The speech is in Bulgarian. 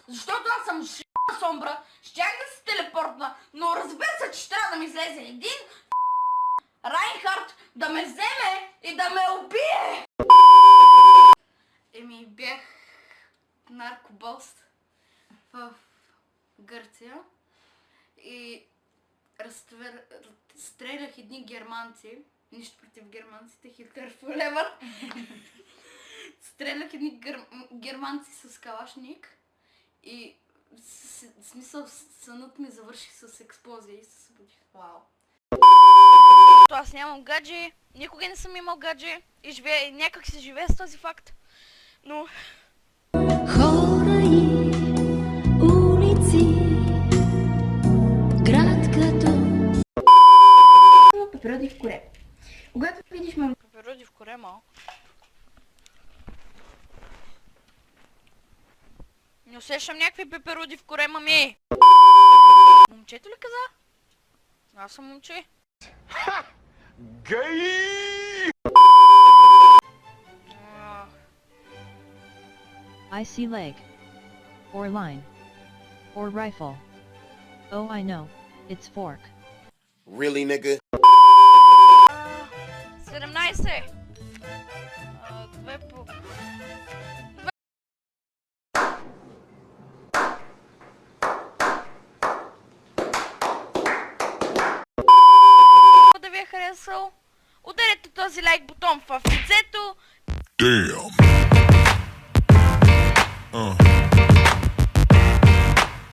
защото аз съм сомбра, щях да се телепортна, но разбира се, че трябва да ми излезе един Райнхард да ме вземе и да ме убие! Бях наркобост в Гърция и стрелях едни германци, нищо против германците, Хитлер forever. Стрелях едни германци с калашник и в смисъл сънът ми завърши с експлозия и се събудих. Вау. Аз нямам гадже, никога не съм имал гадже и някак се живее с този факт, но... Хора и улици, град като... Пепероди в коре. Когато видиш Пепероди в корема. Не усещам някакви пепероди в корема ми. Момчето ли каза? Аз съм момче. Гей! I see leg. Or line. Or rifle. Oh, I know. It's fork. Really, nigga? 17. Две по... Да ви е харесал, ударете този лайк бутон в лицето. Damn.